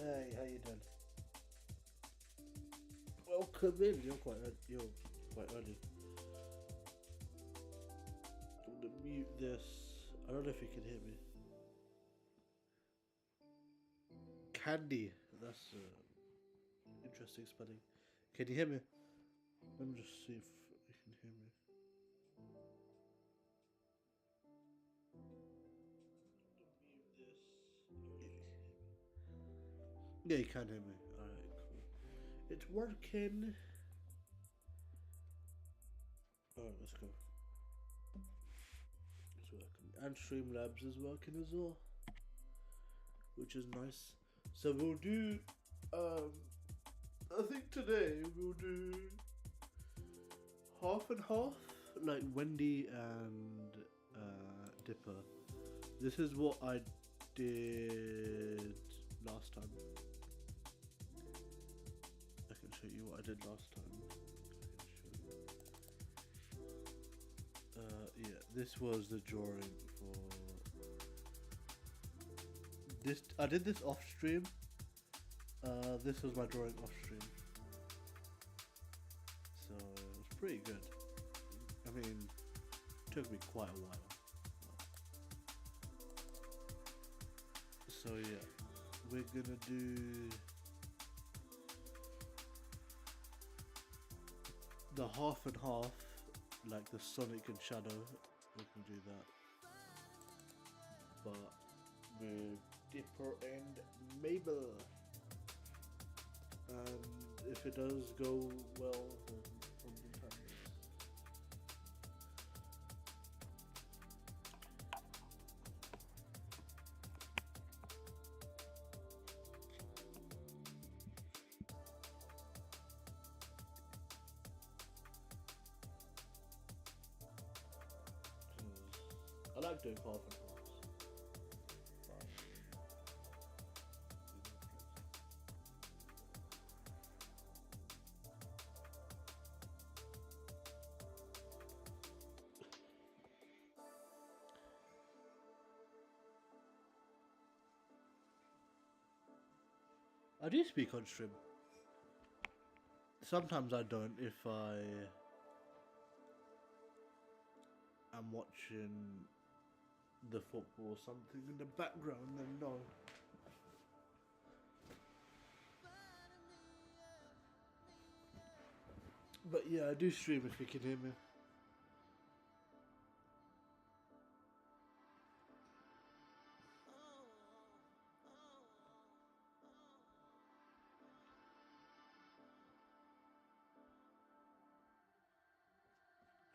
Hey, how you doing? Welcome in. You're quite early. I'm gonna mute this. I don't know if you can hear me. Candy. That's interesting spelling. Can you hear me? Let me just see if you can hear me. Mute this. Yeah, you can hear me. Alright, cool. It's working. Alright, let's go. It's working. And Streamlabs is working as well, which is nice. So we'll do. Um, I think today we'll do half and half, like Wendy and Dipper. This is what I did last time. I can show you what I did last time. Yeah, this was the drawing for this. I did this off stream. This was my drawing off stream, so it was pretty good. I mean, it took me quite a while. So yeah, we're gonna do the half and half, like the Sonic and Shadow. We can do that, but with Dipper and Mabel. And if it does go well, then from the time. I like doing half and halves. I do speak on stream. Sometimes I don't if I am watching the football or something in the background, then no. But yeah, I do stream if you can hear me.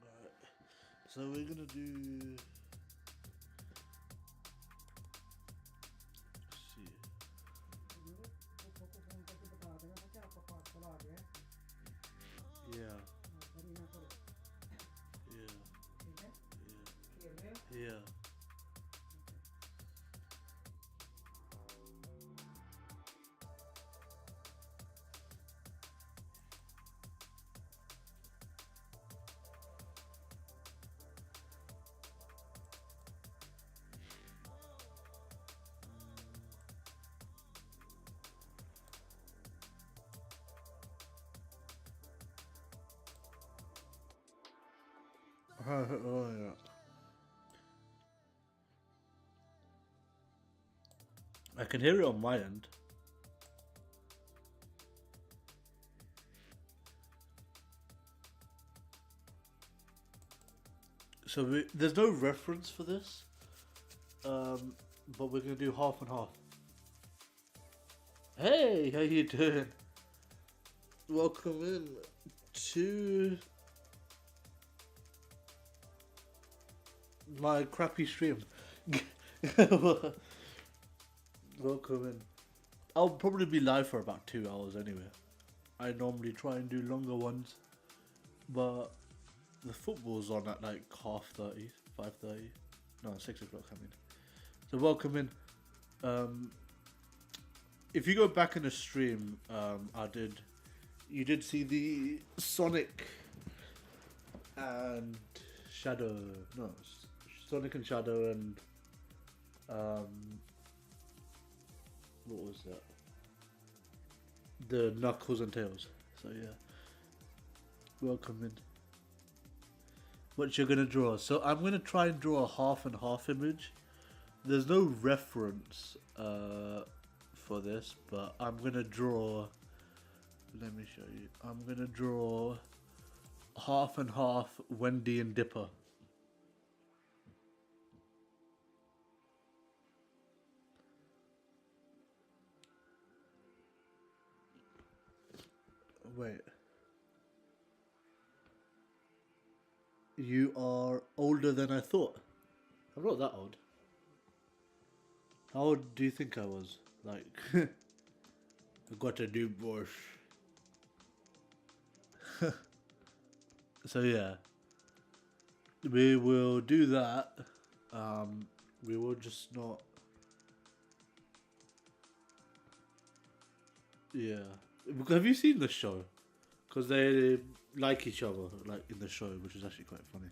Alright, so we're gonna do. Let's see. Yeah. Yeah. Yeah. Yeah. Oh yeah. I can hear it on my end. So there's no reference for this, but we're gonna do half and half. Hey, how you doing? Welcome in to my crappy stream. Welcome in. I'll probably be live for about 2 hours anyway. I normally try and do longer ones, but the football's on at like 30:30, 5:30. No, 6 o'clock, I mean. So welcome in. If you go back in the stream, you did see the Sonic and Shadow, no, Sonic and Shadow and, what was that? the Knuckles and Tails. So yeah, welcome in. What you're gonna draw? So I'm gonna try and draw a half and half image. There's no reference for this, but I'm gonna draw. Let me show you. I'm gonna draw half and half Wendy and Dipper. Wait. You are older than I thought. I'm not that old. How old do you think I was? Like, I got a new brush. So yeah, we will do that. We will just not. Yeah. Have you seen the show? Because they like each other, like in the show, which is actually quite funny.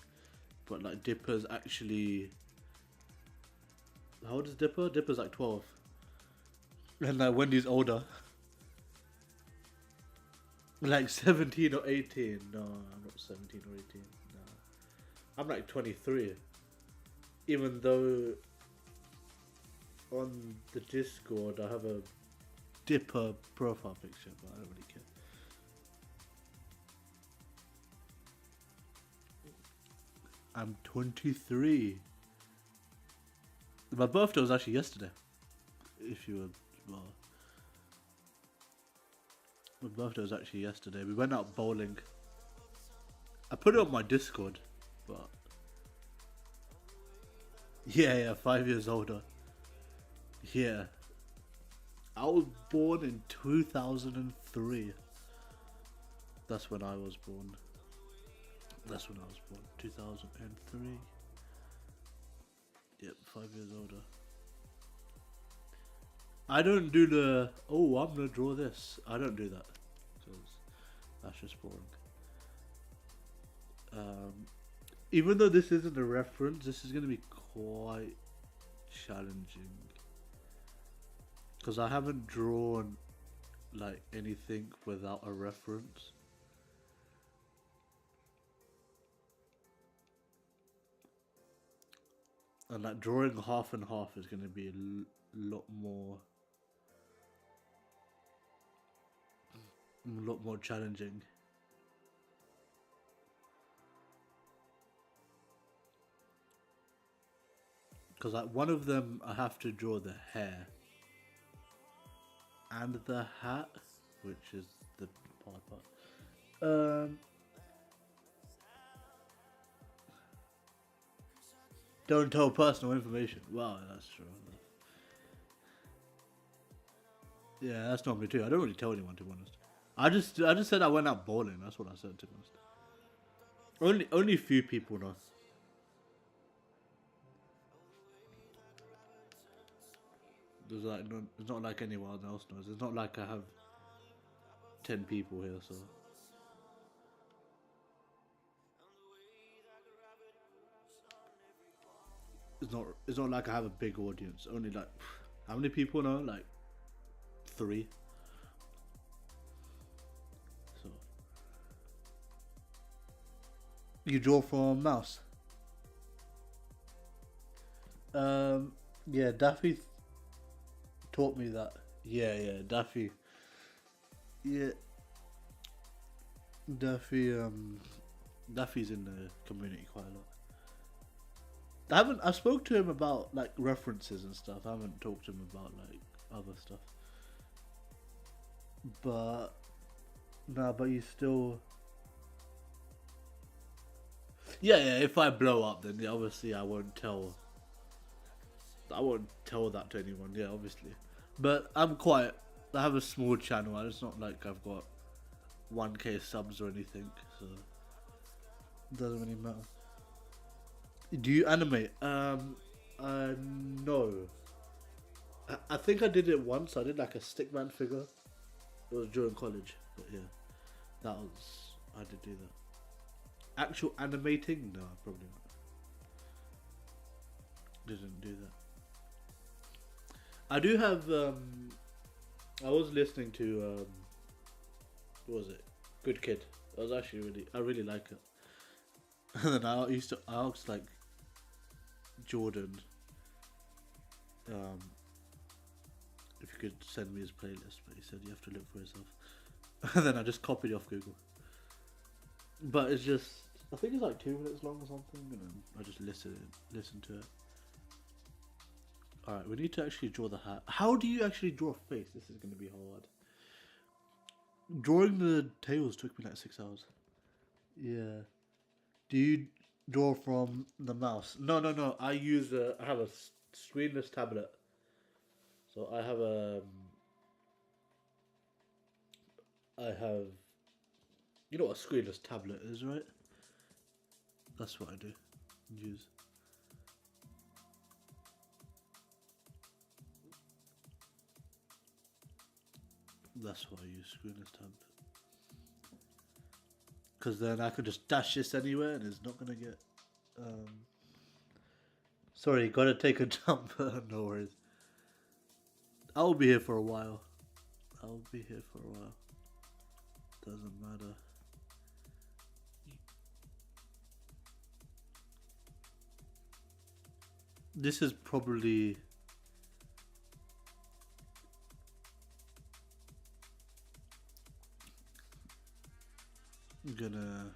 But like Dipper's actually. How old is Dipper? Dipper's like 12. And like Wendy's older. Like 17 or 18. No, I'm not 17 or 18. No. I'm like 23. Even though on the Discord I have a Dipper profile picture, but I don't really care. I'm 23. My birthday was actually yesterday. If you were, well, my birthday was actually yesterday. We went out bowling. I put it on my Discord, but yeah, 5 years older. Yeah, I was born in 2003. That's when I was born. 2003. Yep, 5 years older. I don't do the, oh, I'm gonna draw this. I don't do that. Because that's just boring. Even though this isn't a reference, this is gonna be quite challenging. Because I haven't drawn like anything without a reference. And like drawing half and half is going to be a lot more challenging. Because like one of them I have to draw the hair and the hat, which is the hard part. Don't tell personal information. Wow, that's true. Yeah, that's not me too. I don't really tell anyone, to be honest. I just said I went out bowling. That's what I said, to be honest. Only few people know. There's like no, it's not like anyone else knows. It's not like I have 10 people here, so. It's not like I have a big audience. Only like, how many people know? Like 3. So you draw from mouse. Yeah, Daffy taught me that. Yeah, Daffy. Yeah, Daffy. Daffy's in the community quite a lot. I spoke to him about like references and stuff. I haven't talked to him about like other stuff. But no, but you still. Yeah. If I blow up, then yeah, obviously I won't tell that to anyone. Yeah, obviously. But I have a small channel. It's not like I've got 1K subs or anything, so it doesn't really matter. Do you animate? No. I think I did it once. I did like a stickman figure. It was during college, but yeah, I did do that. Actual animating? No, probably not. Didn't do that. I do have. I was listening to What was it? Good Kid. It was actually I really like it. And then I asked like Jordan, um, if you could send me his playlist, but he said you have to look for yourself. And then I just copied it off Google. But it's just, I think it's like 2 minutes long or something, and then I just listen to it. Alright, we need to actually draw the hat. How do you actually draw a face? This is going to be hard. Drawing the tails took me like 6 hours. Yeah. Do you draw from the mouse? No. I have a screenless tablet. So I have, you know what a screenless tablet is, right? That's what I do. Use. That's why I use screenless tablet. Because then I could just dash this anywhere and it's not gonna get. Sorry, gotta take a jump. No worries. I'll be here for a while. Doesn't matter. This is probably gonna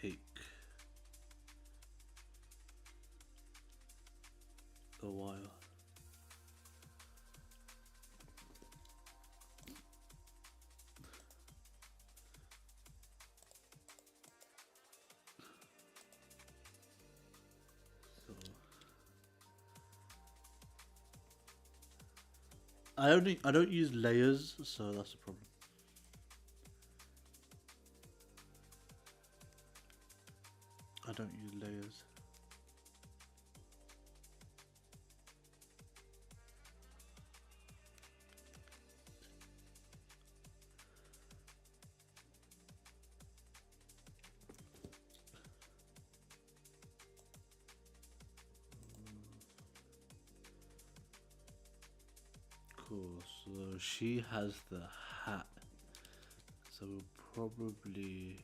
take a while. So I don't use layers, so that's the problem. I don't use layers. Cool, so she has the hat. So we'll probably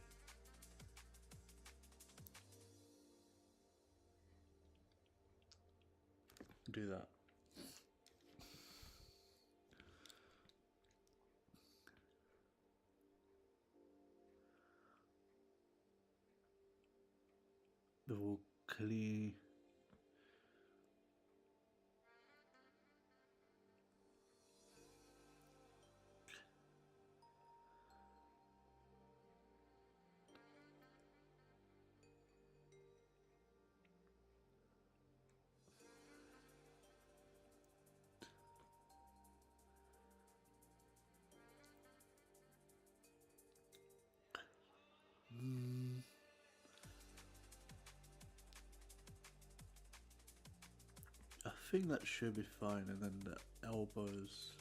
do that. We'll clean. I think that should be fine, and then the elbows,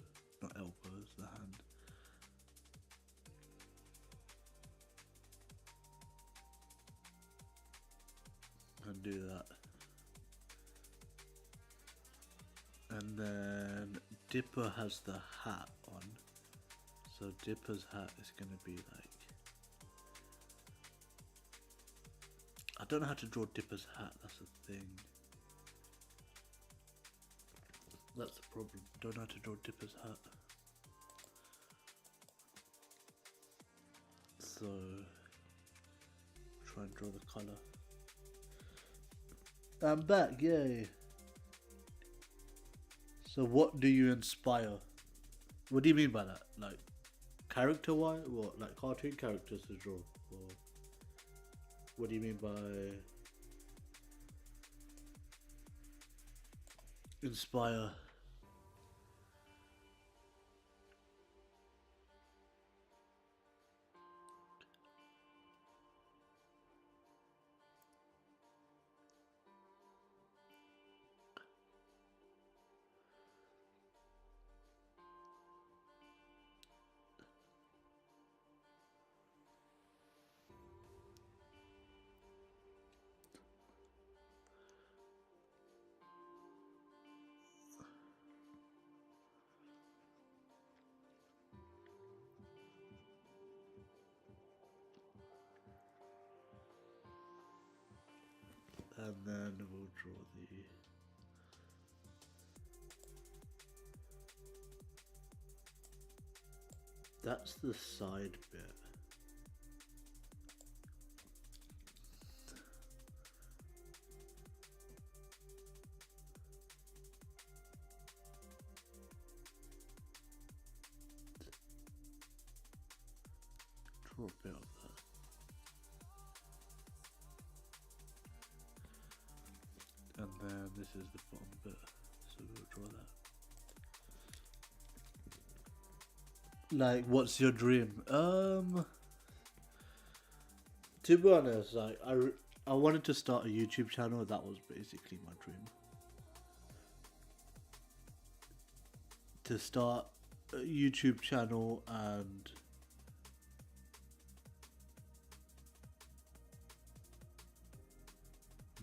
not elbows, the hand. And do that. And then Dipper has the hat on. So Dipper's hat is going to be like... I don't know how to draw Dipper's hat, that's the thing. That's the problem. Don't know how to draw Dipper's hat. So... try and draw the colour. I'm back, yay! So what do you inspire? What do you mean by that? Like, character-wise? What, like cartoon characters to draw? Or what do you mean by inspire? and then we'll draw the that's the side bit. Draw a bit of that. And then this is the bottom bit, so we'll draw that. Like, what's your dream? To be honest, like I wanted to start a YouTube channel. That was basically my dream. To start a YouTube channel and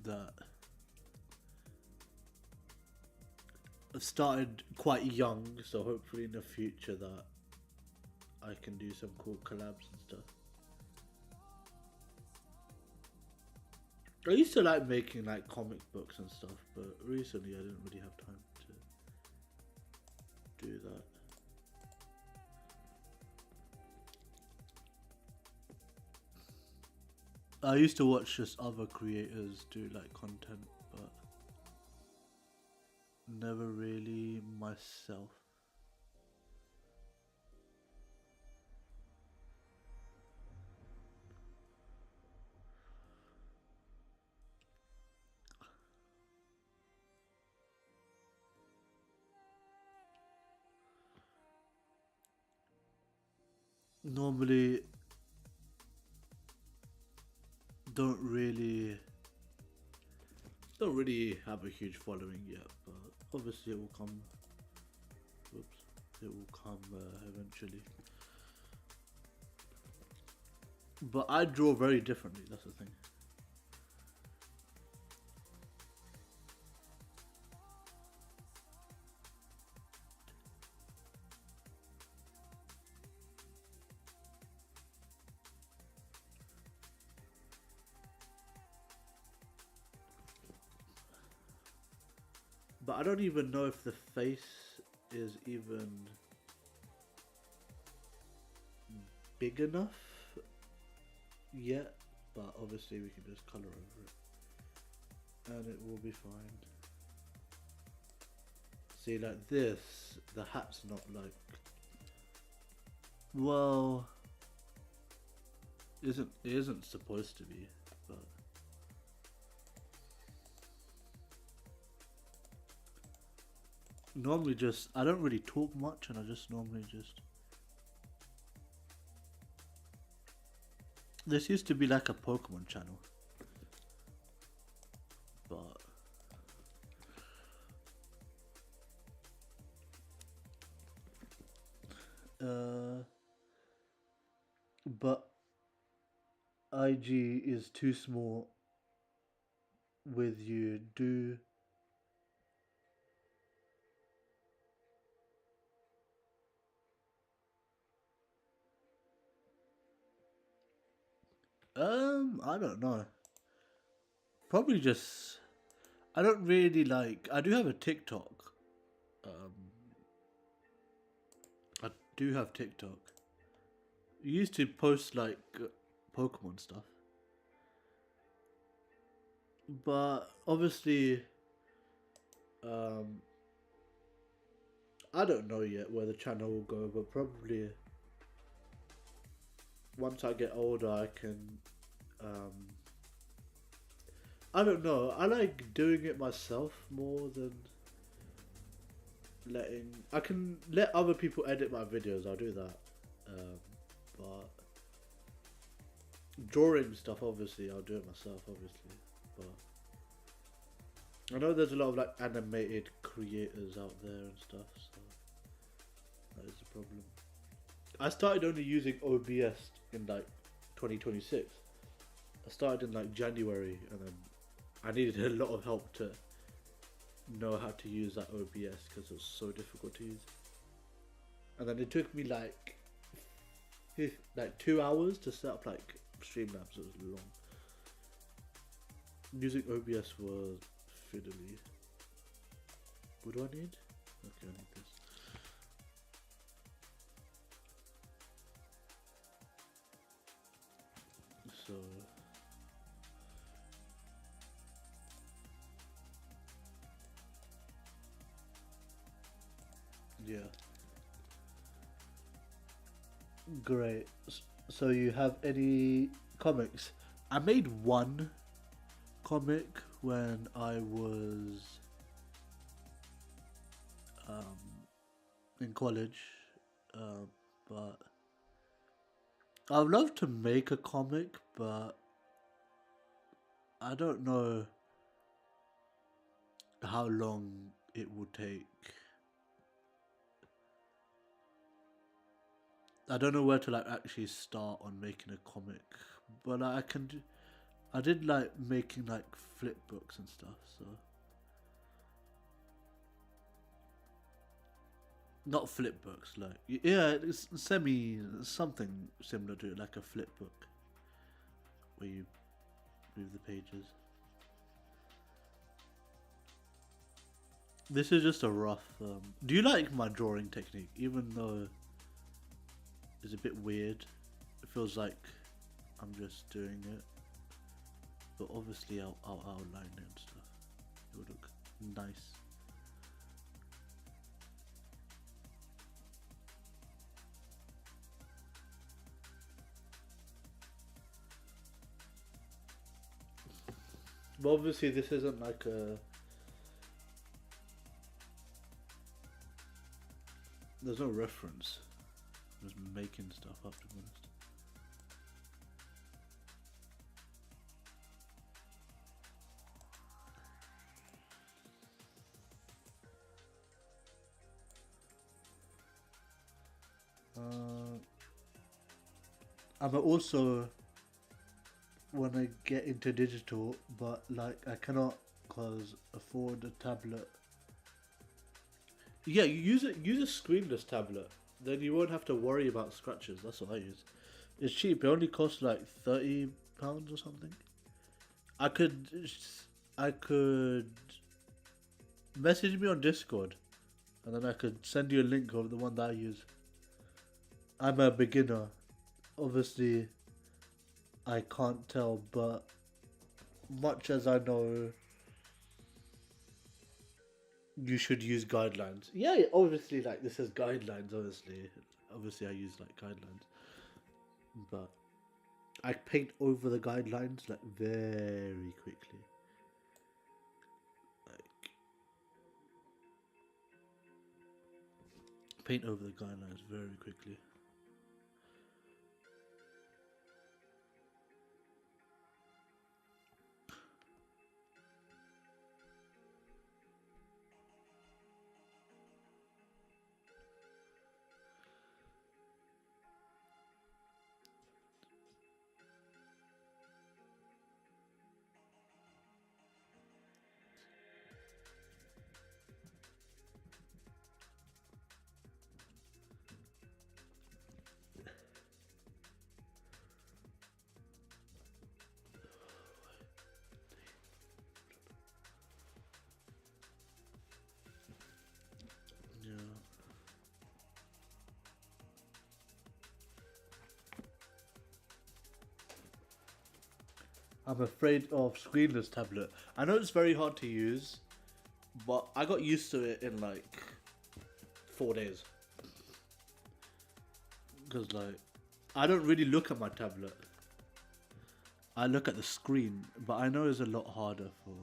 that I started quite young, so hopefully in the future that I can do some cool collabs and stuff. I used to like making like comic books and stuff, but recently I didn't really have time to do that. I used to watch just other creators do like content, but never really myself. Normally don't really have a huge following yet, but obviously it will come. Oops, it will come eventually. But I draw very differently. That's the thing. But I don't even know if the face is even big enough yet, but obviously we can just color over it and it will be fine. See, like this, the hat's not like, well, it isn't supposed to be, but normally just, I don't really talk much and I just normally just, this used to be like a Pokemon channel, but IG is too small with you. I don't know. Probably just, I don't really like, I do have a TikTok. I do have TikTok. I used to post like Pokemon stuff. But obviously, I don't know yet where the channel will go, but probably once I get older I can, I don't know, I like doing it myself more than I can let other people edit my videos, I'll do that, but drawing stuff obviously I'll do it myself obviously, but I know there's a lot of like animated creators out there and stuff, so that is a problem. I started only using OBS in like 2026. I started in like January and then I needed a lot of help to know how to use that OBS because it was so difficult to use. And then it took me like 2 hours to set up like Streamlabs. It was long. Using OBS was fiddly. What do I need? Okay, I need this. So yeah, great. So you have any comics? I made one comic when I was um, in college, uh, but I'd love to make a comic, but I don't know how long it will take. I don't know where to like actually start on making a comic, but I can do. I did like making like flip books and stuff, so not flip books, like yeah, it's something similar to it, like a flip book where you move the pages. This is just a rough. Do you like my drawing technique? Even though it's a bit weird, it feels like I'm just doing it. But obviously, I'll outline it and stuff. It would look nice. But obviously, this isn't like a. There's no reference. I'm just making stuff up, to be honest. I'm also want to get into digital, but like I cannot cause afford a tablet. Yeah, you use it. Use a screenless tablet. Then you won't have to worry about scratches. That's what I use. It's cheap. It only costs like £30 or something. I could, I could message me on Discord, and then I could send you a link of the one that I use. I'm a beginner. Obviously, I can't tell, but much as I know, you should use guidelines. Yeah, obviously, like this is guidelines. Obviously, I use like guidelines, but I paint over the guidelines like very quickly. Like paint over the guidelines very quickly. Yeah. I'm afraid of screenless tablet. I know it's very hard to use, but I got used to it in like 4 days. Because like, I don't really look at my tablet. I look at the screen, but I know it's a lot harder for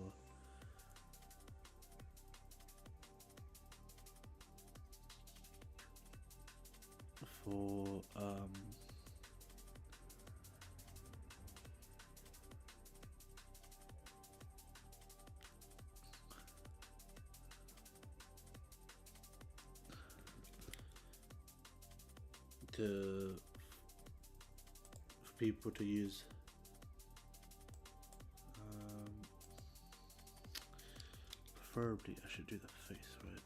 to for people to use. Preferably, I should do the face, right?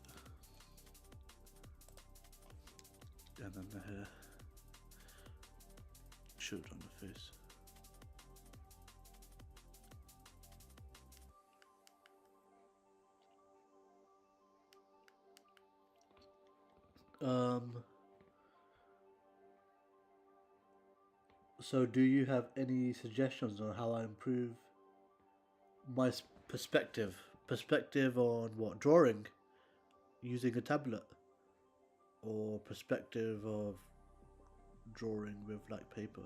And then the hair. Shoot on the face. Um, so do you have any suggestions on how I improve my perspective? Perspective on what? Drawing using a tablet, or perspective of drawing with like paper?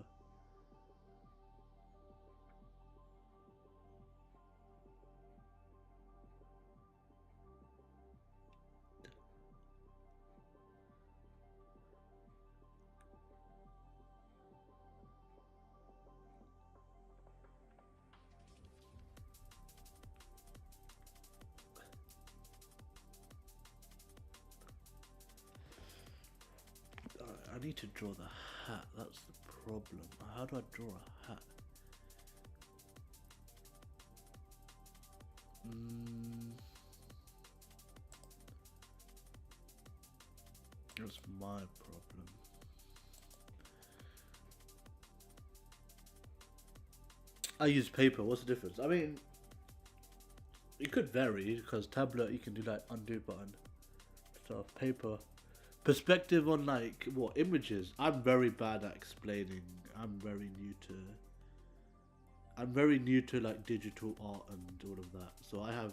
I need to draw the hat. That's the problem. How do I draw a hat? That's my problem. I use paper. What's the difference? I mean, it could vary because tablet you can do like undo button stuff. Paper, perspective on like what images. I'm very bad at explaining. I'm very new to. I'm very new to like digital art and all of that, so I have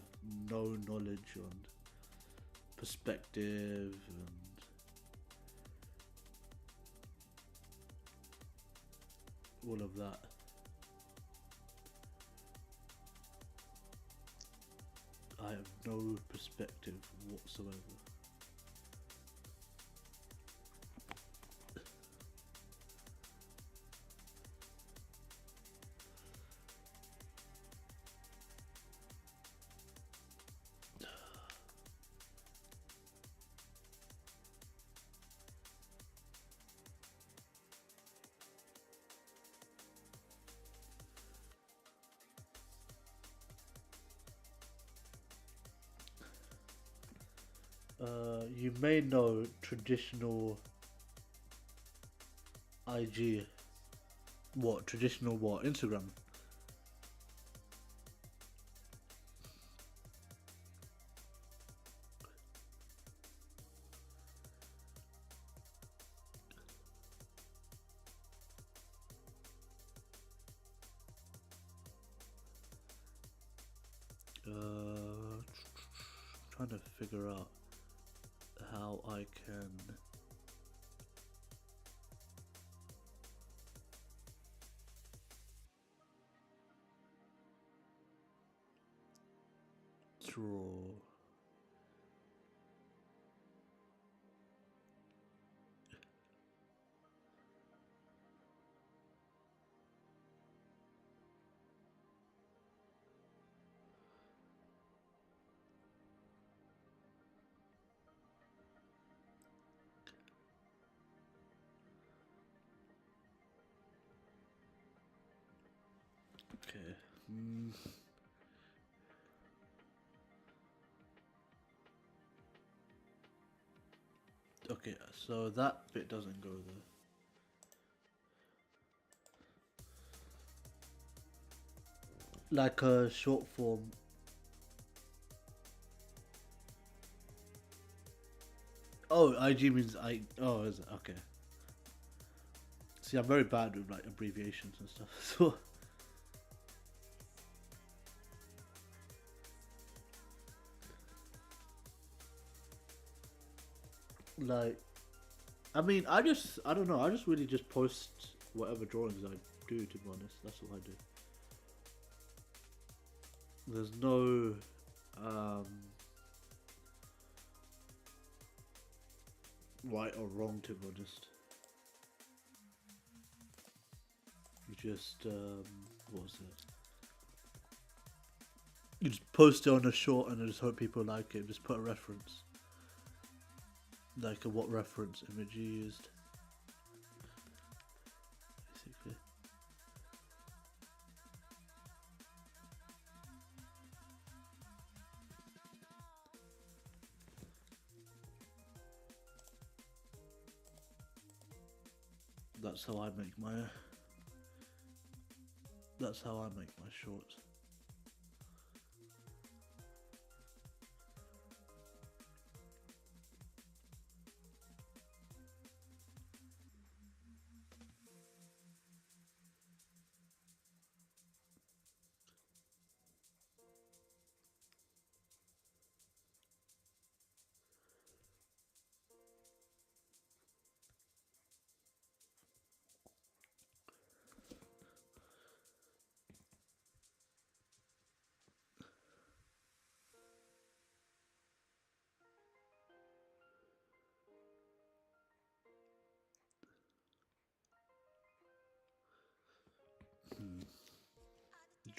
no knowledge on perspective and all of that. I have no perspective whatsoever. You may know traditional IG. What? Traditional what? Instagram? Trying to figure out how I can draw. Okay. Okay, so that bit doesn't go there. Like a short form. Oh, IG means I. Oh, is it? Okay. See, I'm very bad with like abbreviations and stuff. So. Like, I mean, I don't know. I just really just post whatever drawings I do. To be honest, that's all I do. There's no, right or wrong. To be honest, you just what was it? You just post it on a short and just hope people like it. Just put a reference, like a what reference image you used. Basically. That's how I make my. That's how I make my shorts.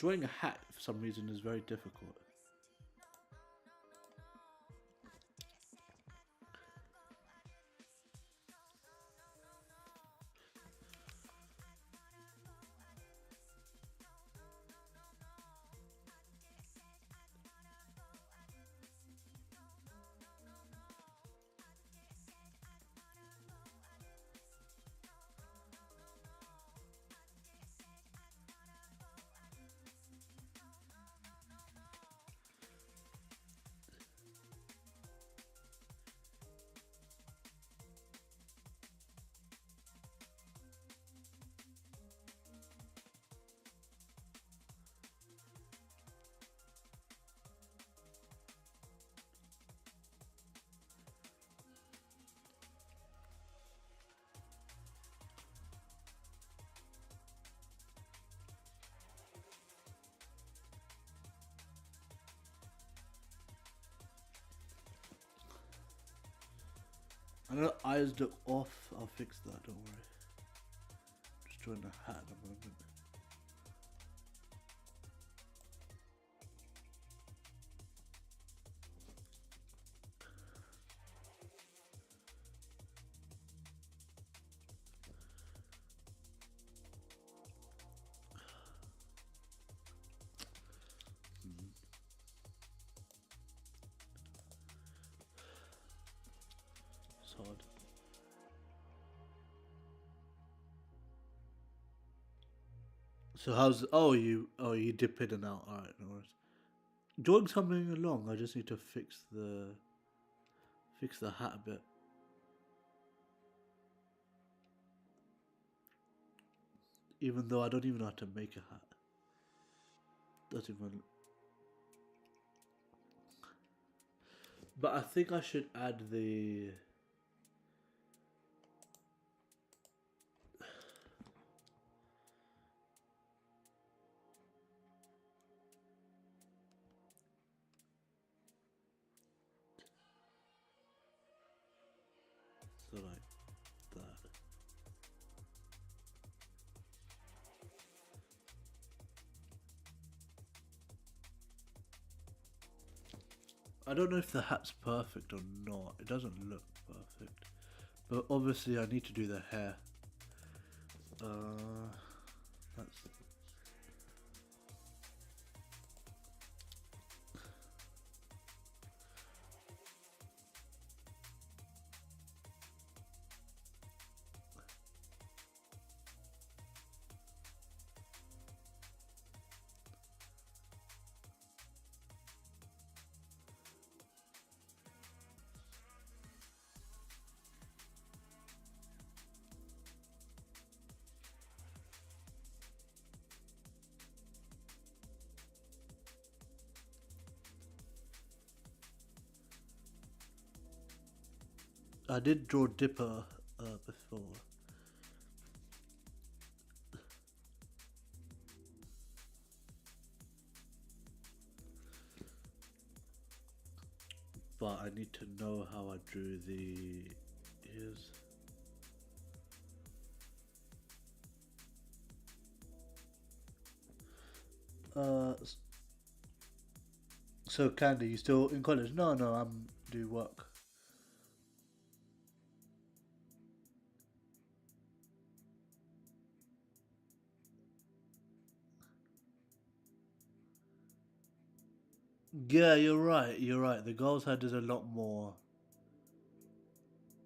drawing a hat for some reason is very difficult. I know eyes look off. I'll fix that. Don't worry. Just drawing a hat at the moment. It's hard. So how's you dip in and out. Alright, no worries. Drawing's coming along. I just need to fix the hat a bit. Even though I don't even know how to make a hat. Doesn't even. But I think I should add the. So like that. I don't know if the hat's perfect or not. It doesn't look perfect. But obviously I need to do the hair. That's... I did draw Dipper before. But I need to know how I drew the ears. So Candy, you still in college? No, I'm do work. Yeah, you're right. You're right. The girl's head is a lot more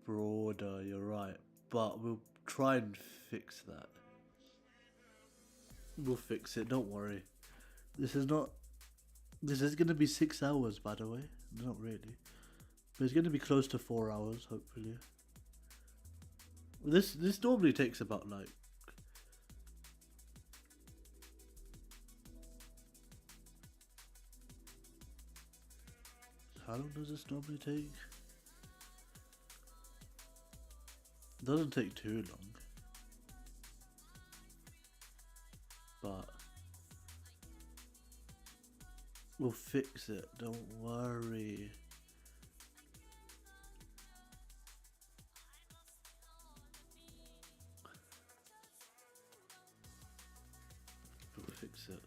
broader. You're right, but we'll try and fix that. We'll fix it. Don't worry. This is not. This is gonna be 6 hours, by the way. Not really, but it's gonna be close to 4 hours, hopefully. This normally takes about like. How long does this normally take? It doesn't take too long. But we'll fix it, don't worry. We'll fix it.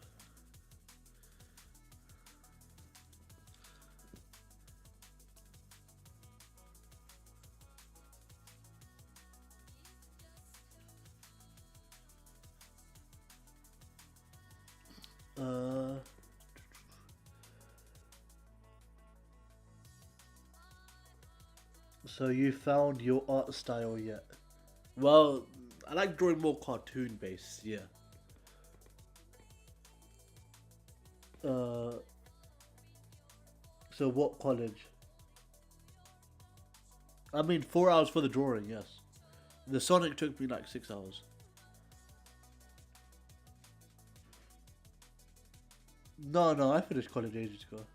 So you found your art style yet? Well, I like drawing more cartoon based, yeah. Uh, so what college? I mean, 4 hours for the drawing, yes. The Sonic took me like 6 hours. No, no, I finished college ages ago.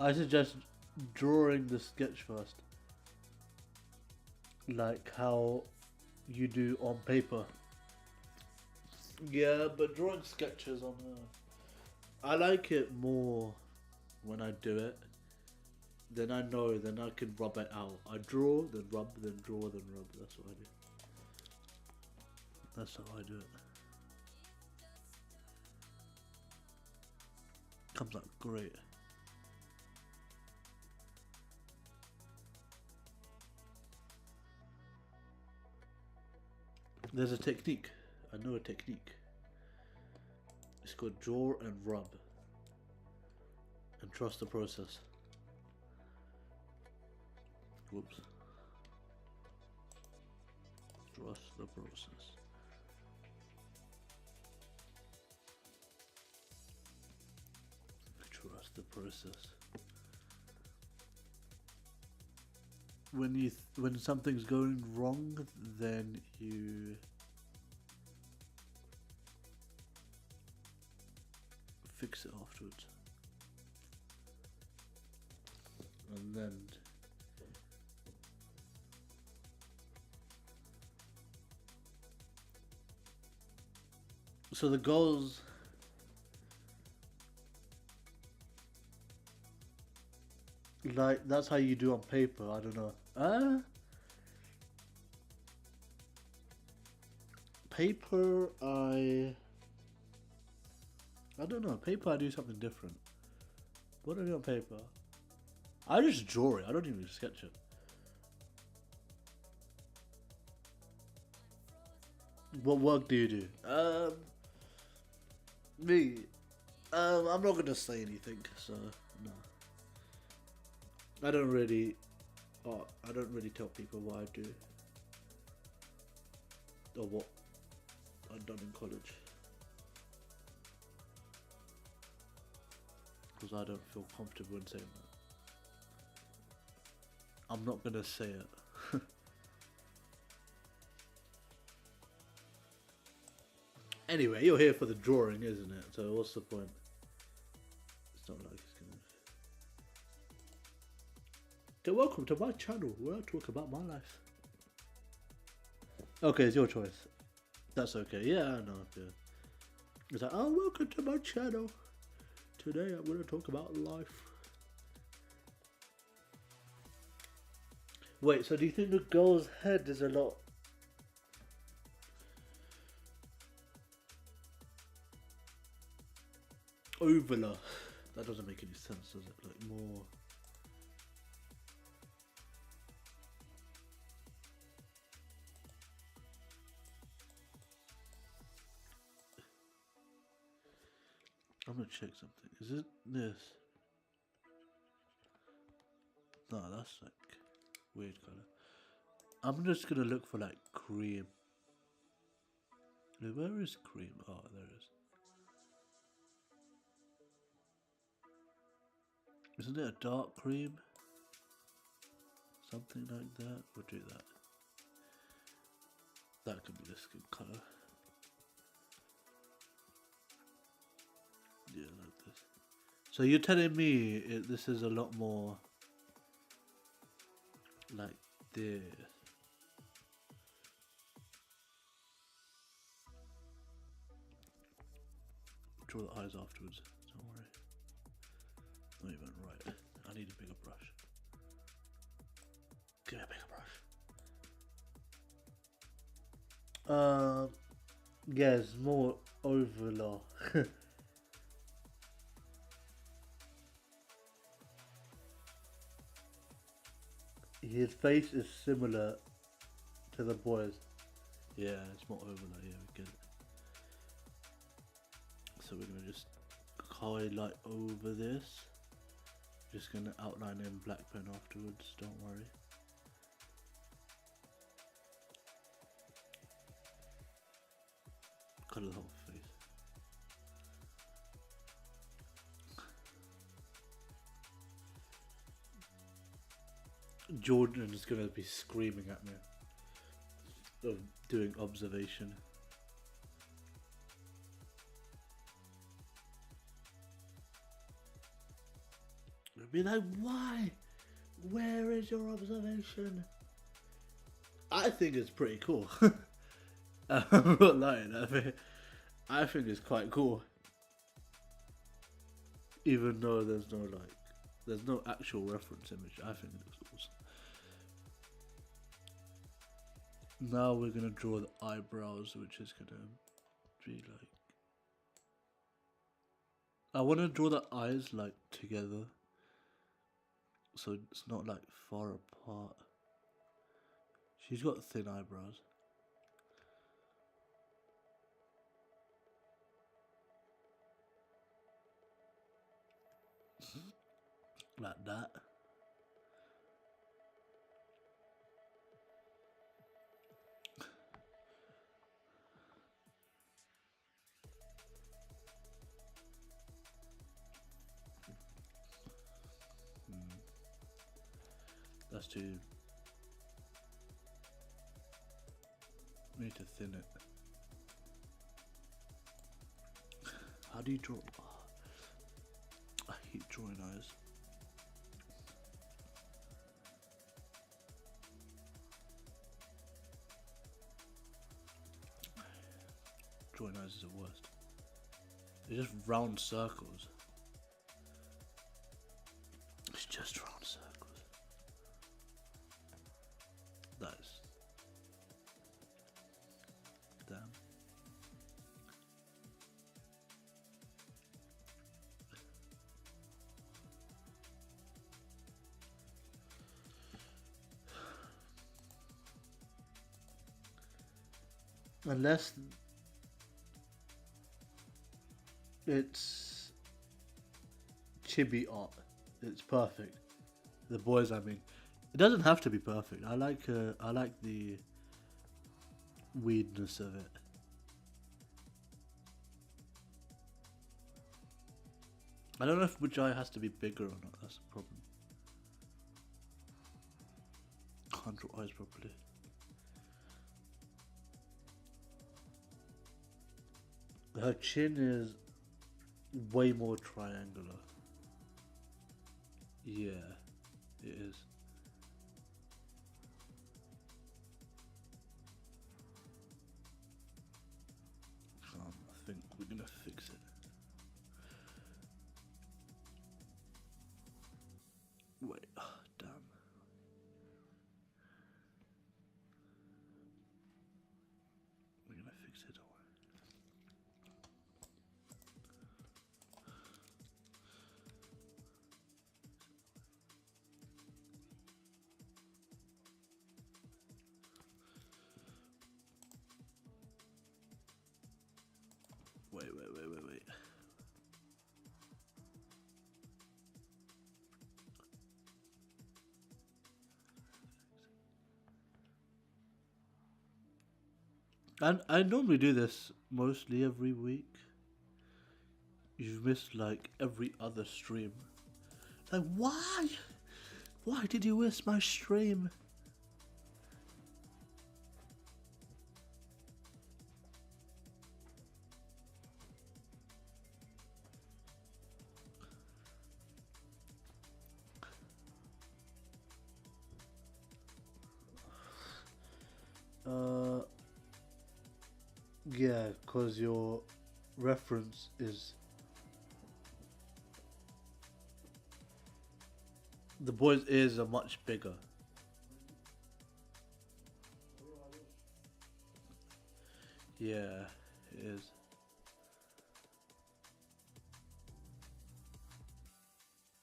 I suggest drawing the sketch first. Like how you do on paper. Yeah, but drawing sketches on I like it more when I do it. Then I know, then I can rub it out. I draw, then rub, then draw, then rub. That's what I do. That's how I do it. Comes out great. There's a technique. I know a technique. It's called draw and rub. And trust the process. Whoops. Trust the process. Trust the process. When something's going wrong, then you fix it afterwards, and then so the goals. Like that's how you do on paper. I don't know. Paper. I don't know. Paper. I do something different. What do I do on paper? I just draw it. I don't even sketch it. What work do you do? Me. I'm not gonna say anything. So no. I don't really tell people what I do or what I've done in college because I don't feel comfortable in saying that. I'm not gonna say it. Anyway, you're here for the drawing, isn't it? So what's the point? It's not like it's gonna. So welcome to my channel where I talk about my life. Okay, it's your choice. That's okay. Yeah, I know. Yeah. It's like, oh, welcome to my channel. Today I'm going to talk about life. Wait, so do you think the girl's head is a lot... ovaler? That doesn't make any sense, does it? Like more... I'm gonna check something. Is it this? No, that's like weird color. I'm just gonna look for like cream. Where is cream? Oh, there it is. Isn't it a dark cream? Something like that. We'll do that. That could be the skin color. Yeah, like this. So you're telling me this is a lot more like this. Draw the eyes afterwards. Don't worry. Not even right. I need a bigger brush. Give me a bigger brush. Yes, more overlaw. His face is similar to the boys. Yeah, it's more overlay. Yeah, we get it. So we're gonna just highlight over this. Just gonna outline in black pen afterwards, don't worry. Got a whole face. Jordan is gonna be screaming at me of doing observation. I'd be like, why? Where is your observation? I think it's pretty cool. I'm not lying. I think it's quite cool. Even though there's no actual reference image, I think it looks awesome. Now we're gonna draw the eyebrows, which is gonna be like. I want to draw the eyes like together, so it's not like far apart. She's got thin eyebrows. Like that. That's too. We need to thin it. How do you draw? Oh, I hate drawing eyes. Drawing eyes is the worst. They're just round circles. It's just round circles. Nice. Damn. Unless it's chibi art, it's perfect. The boys, I mean, it doesn't have to be perfect. I like the weirdness of it. I don't know if which eye has to be bigger or not. That's the problem. Can't draw eyes properly. Her chin is way more triangular. Yeah, it is. I think we're gonna fix it. Wait, oh, damn. We're gonna fix it, don't worry. Wait. And I normally do this mostly every week. You've missed like every other stream. Like, why? Why did you miss my stream? Yeah, because your reference is the boy's ears are much bigger. Yeah, it is.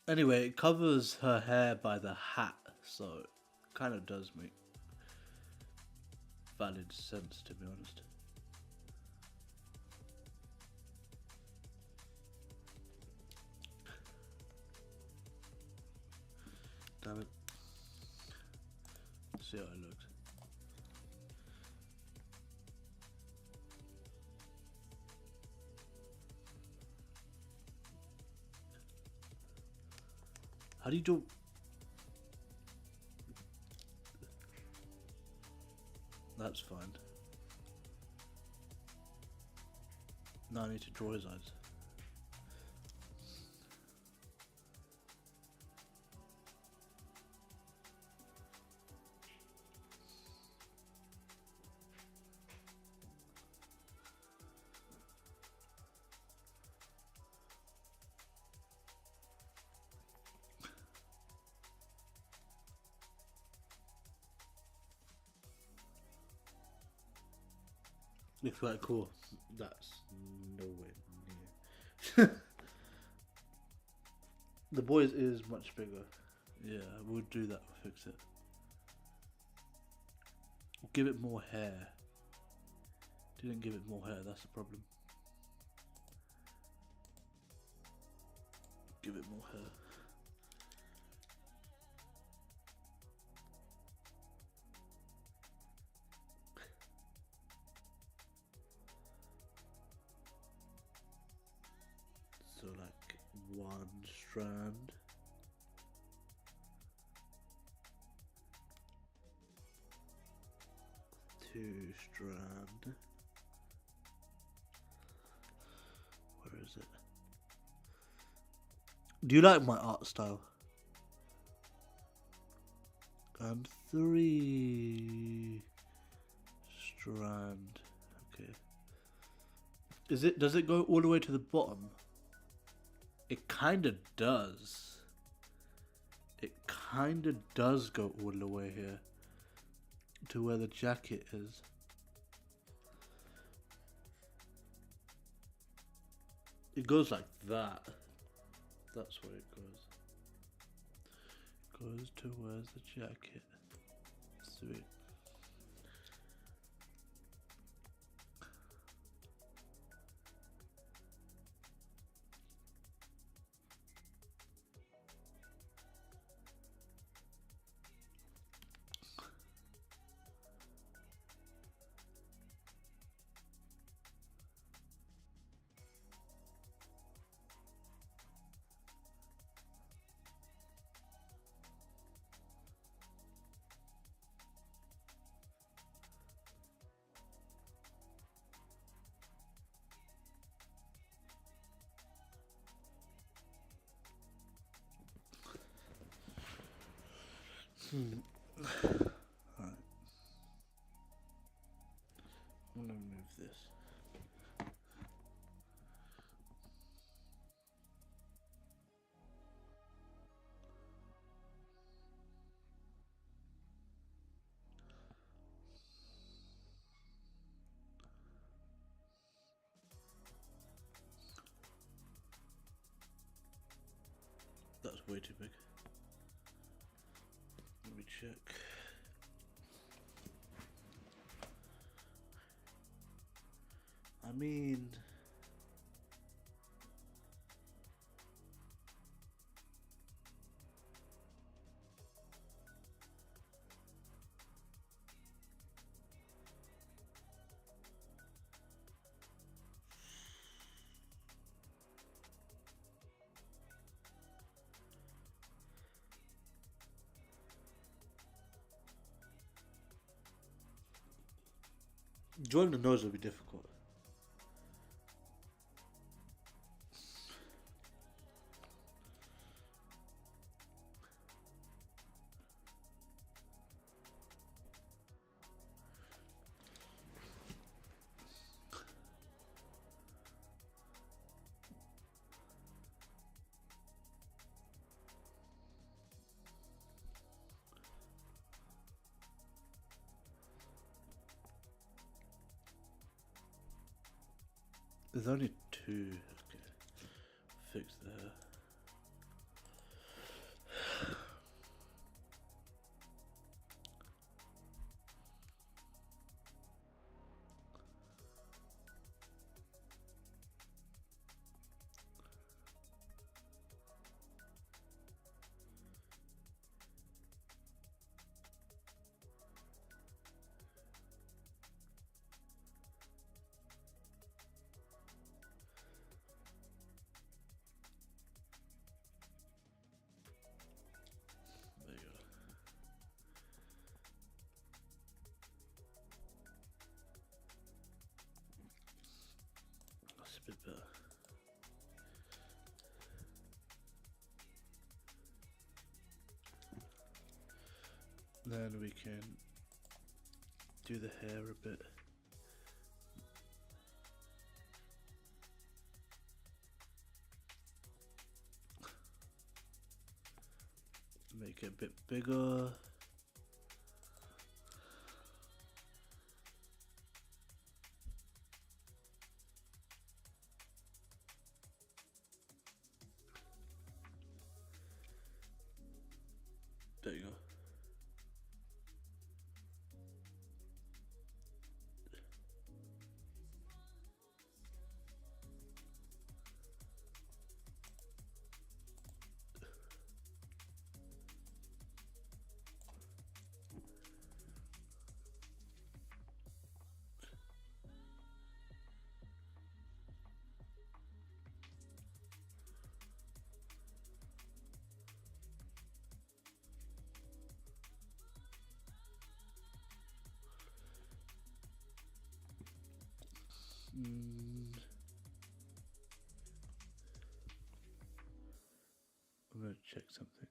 Anyway, it covers her hair by the hat, so it kind of does make valid sense, to be honest. damn it. See how it looks. How do you do? That's fine. Now I need to draw his eyes. Looks quite cool. That's nowhere near. The boy's is much bigger. Yeah, we'll do that. We'll fix it. Give it more hair. Didn't give it more hair, that's the problem. Give it more hair. So like one strand. Two strand. Where is it? Do you like my art style? And three strand. Okay. Does it go all the way to the bottom? It kinda does. It kinda does go all the way here to where the jacket is. It goes like that. That's where it goes. Goes to where's the jacket. Sweet. Alright. I'm gonna move this. That's way too big. Let me check. I mean, drawing the nose will be difficult. There's only two. Okay. Fix the hair. bit better. Then we can do the hair a bit. Make it a bit bigger. There you go. I'm going to check something.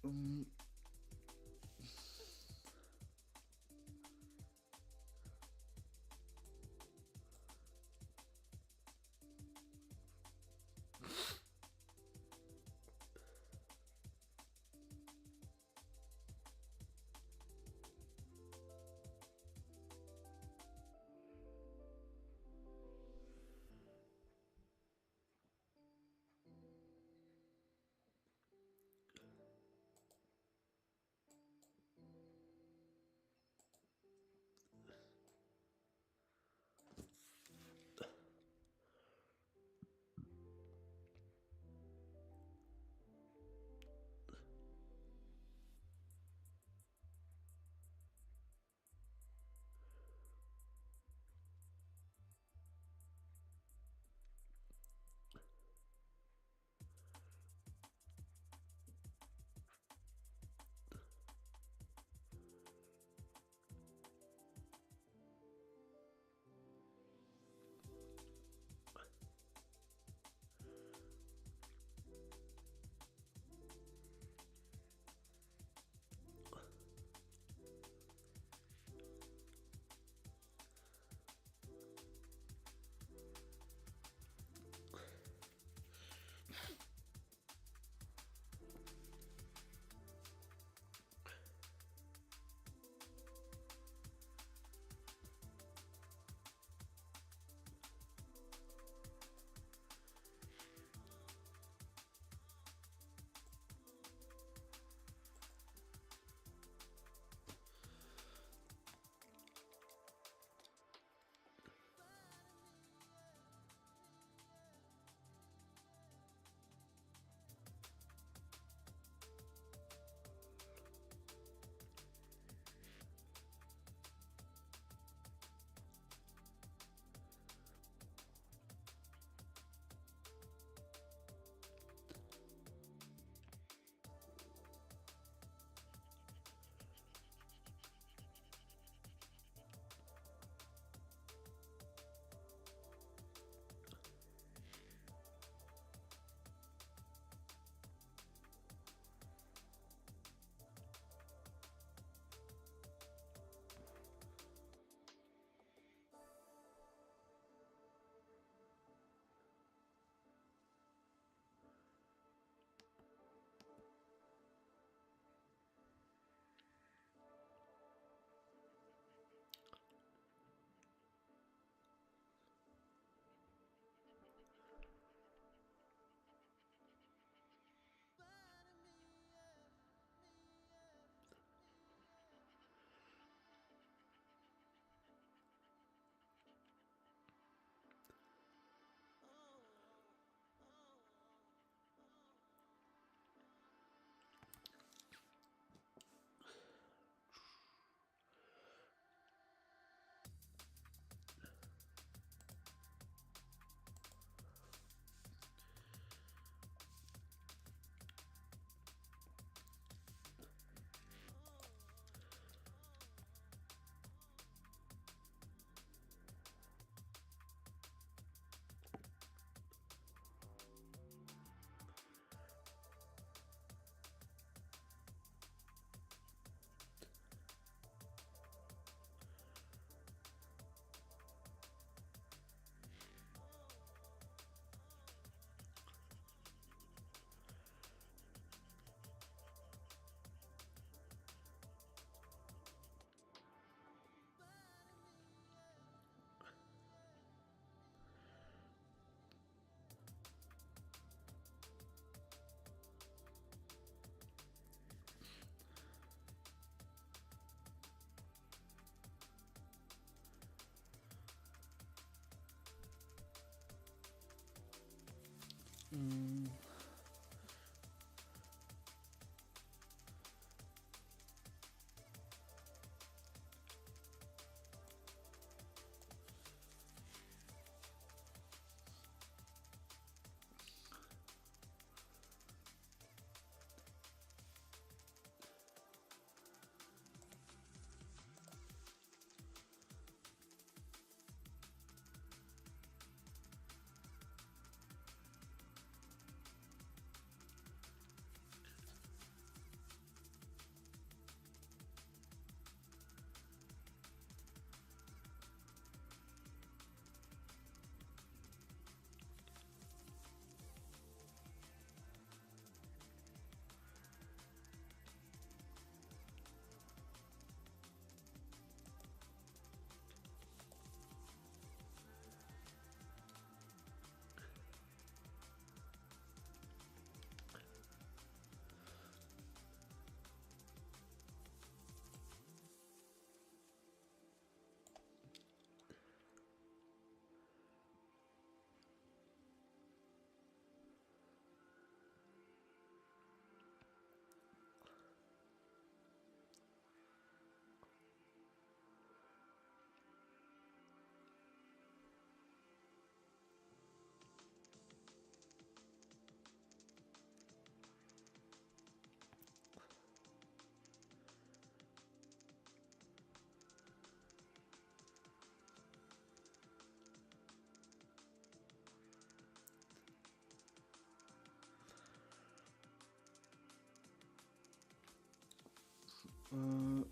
Um, mm, Uh,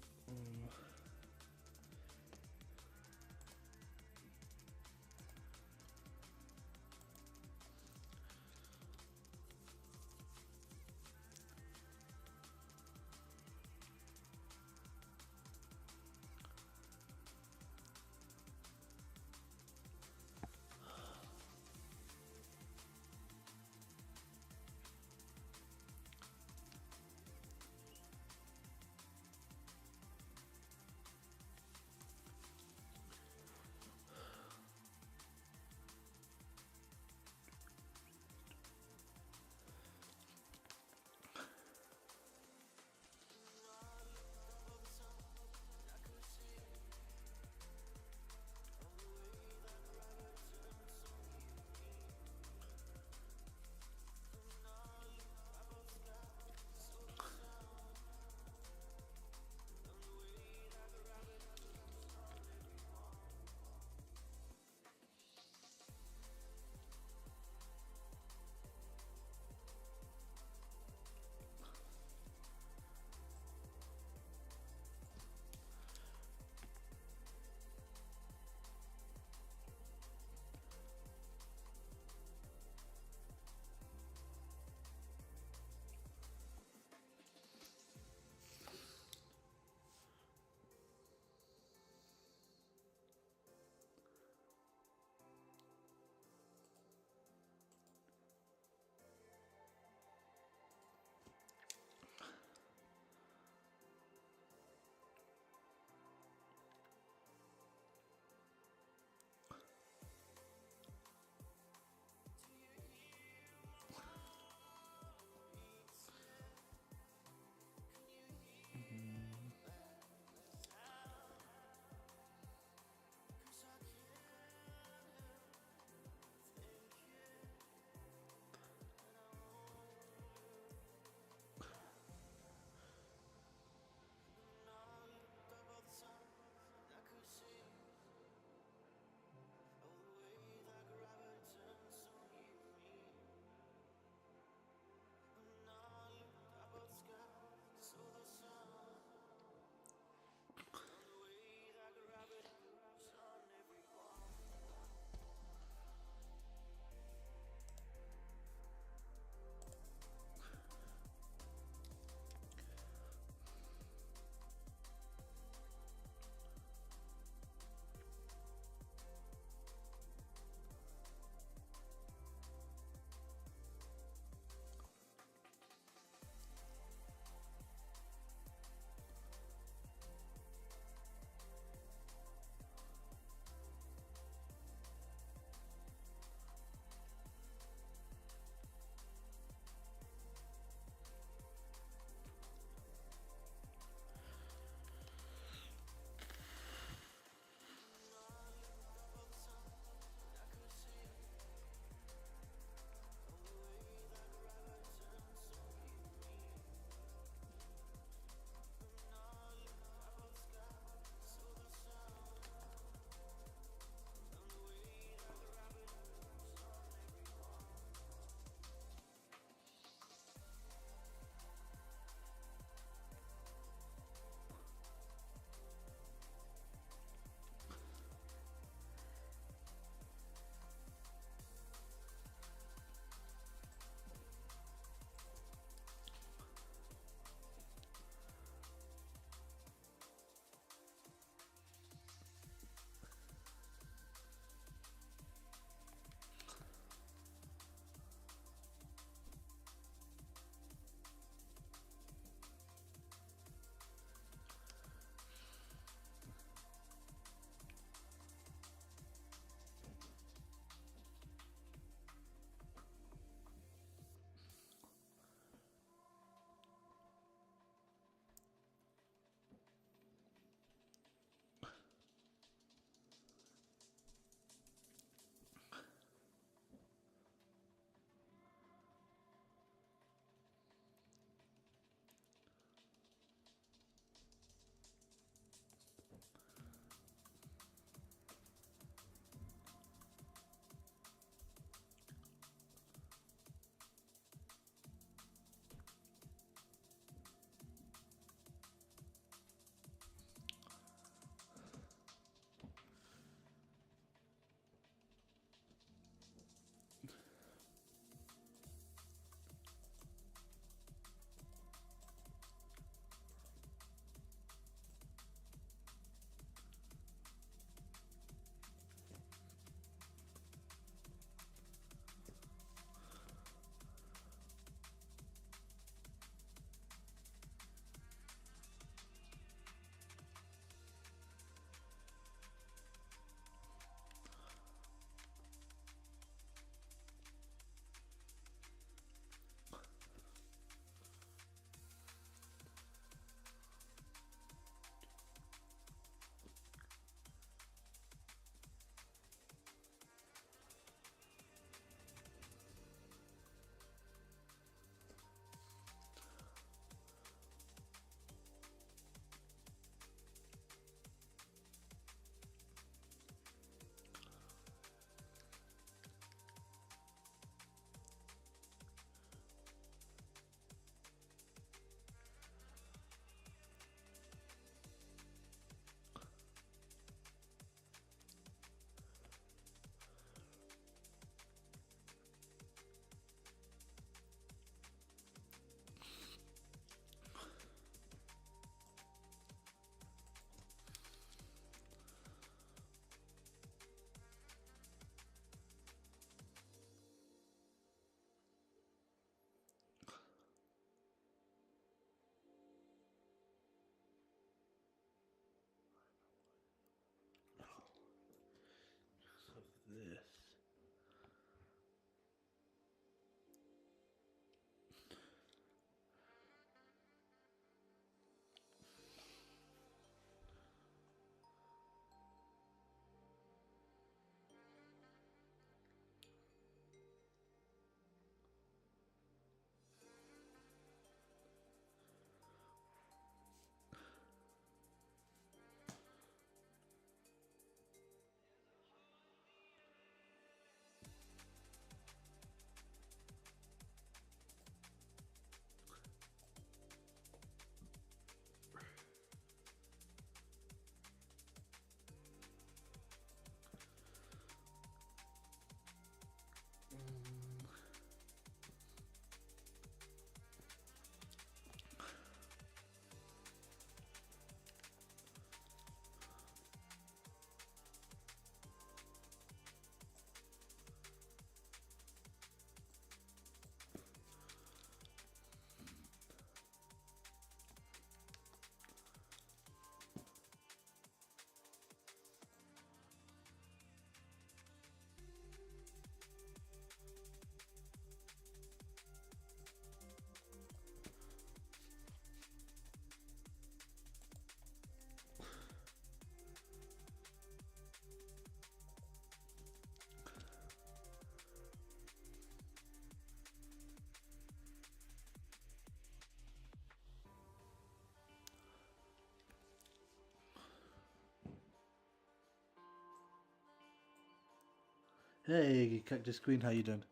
Hey, Cactus Queen, how you doing?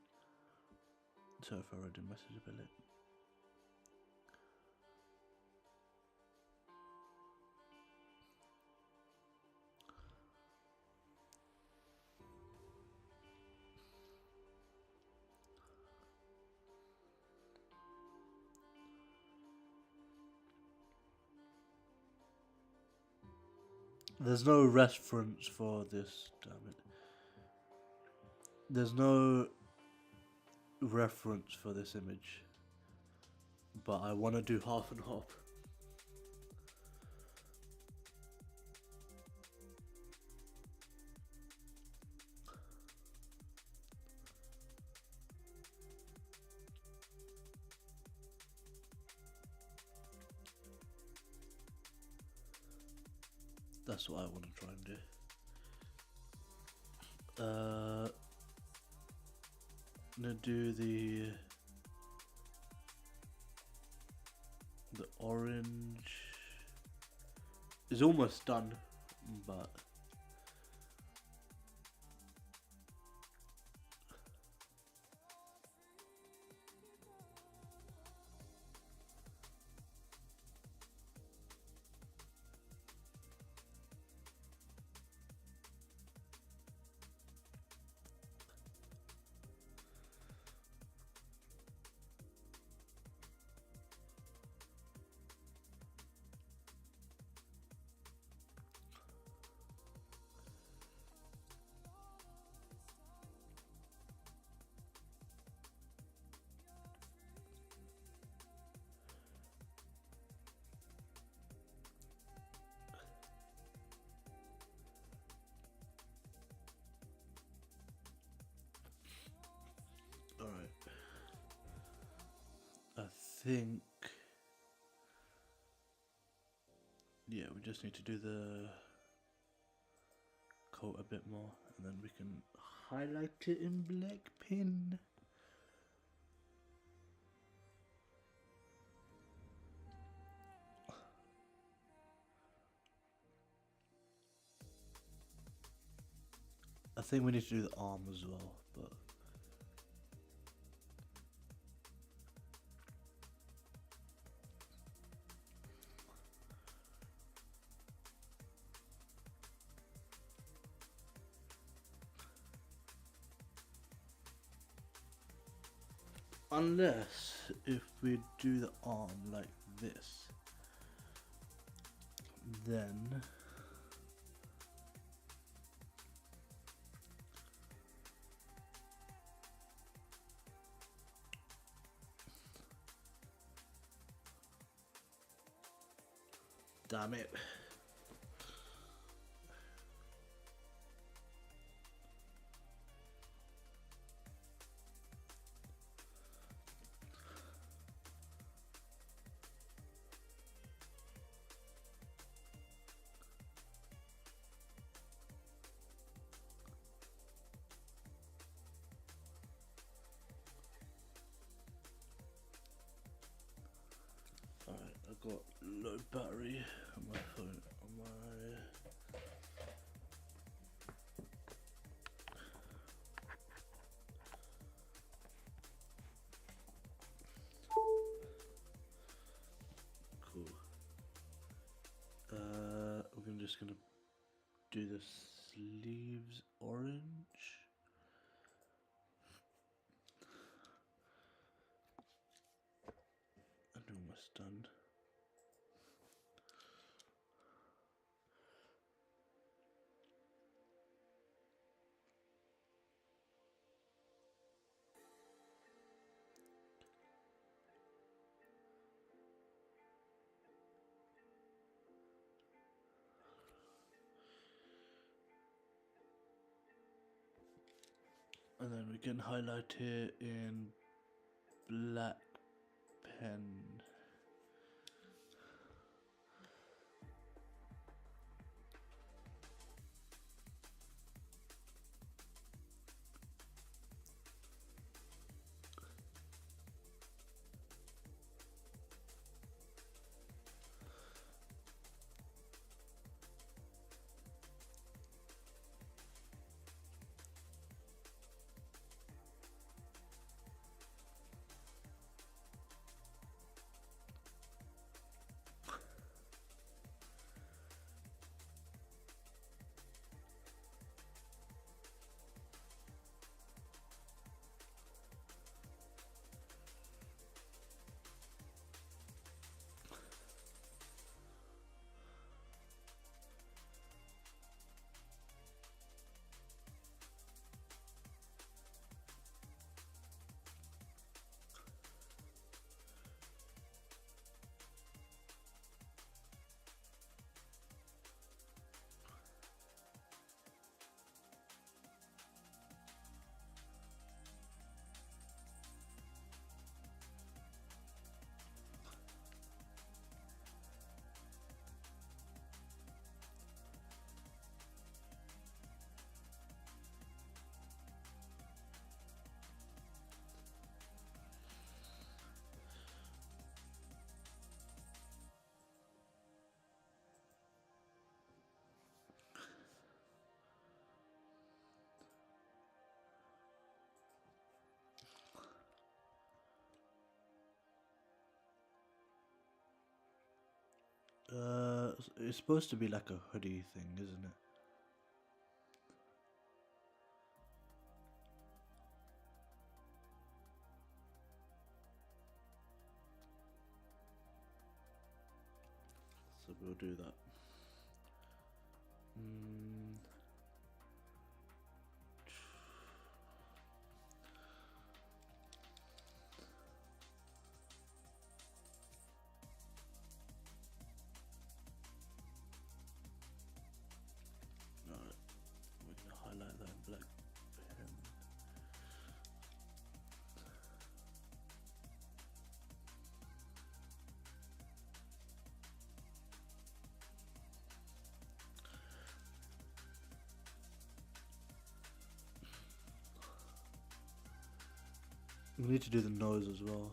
Sorry if I read your message a bit late. There's no reference for this, damn it. There's no reference for this image. But I want to do half and half. That's what I want to try and do. I'm gonna do the orange. It's almost done, but alright. I think, yeah, we just need to do the coat a bit more, and then we can highlight it in black pen. I think we need to do the arm as well, but unless if we do the arm like this, then damn it. Alright, I've got low battery on my phone, on my cool. We're just gonna do the sleeves orange. And almost done. And then we can highlight it in black pen. It's supposed to be like a hoodie thing, isn't it? So we'll do that. Alright, we're gonna highlight that in black pen. We need to do the nose as well.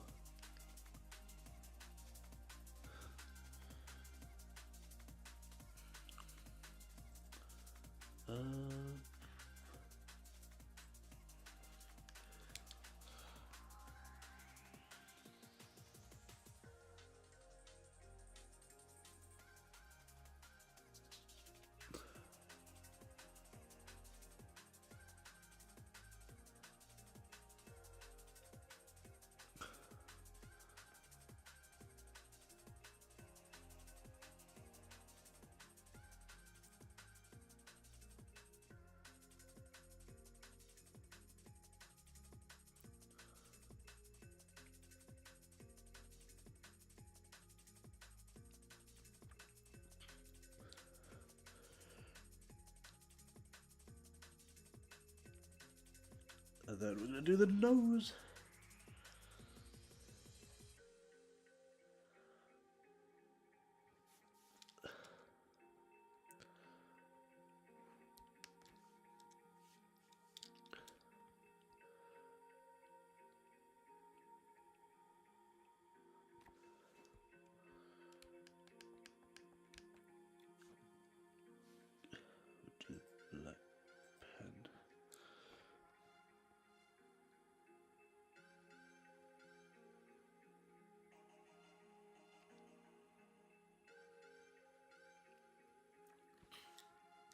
And then we're gonna do the nose. Do black pen.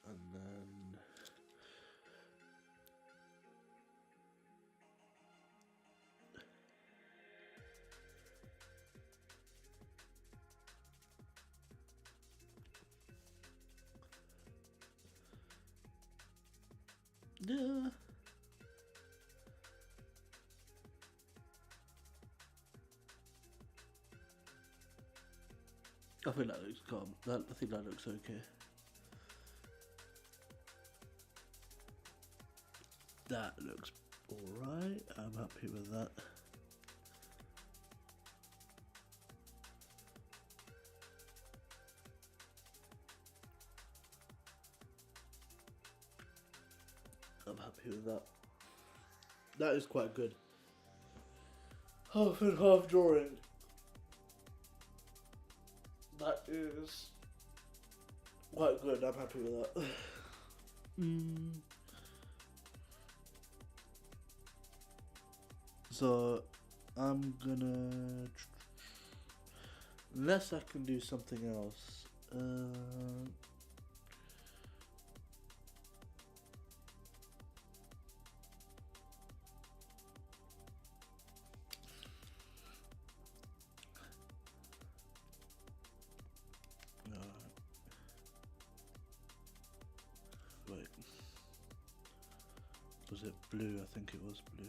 And then yeah. I think that looks calm. I think that looks okay. That looks alright. I'm happy with that. I'm happy with that. That is quite good. Half and half drawing. That is quite good. I'm happy with that. So I'm gonna, unless I can do something else. Wait, was it blue? I think it was blue.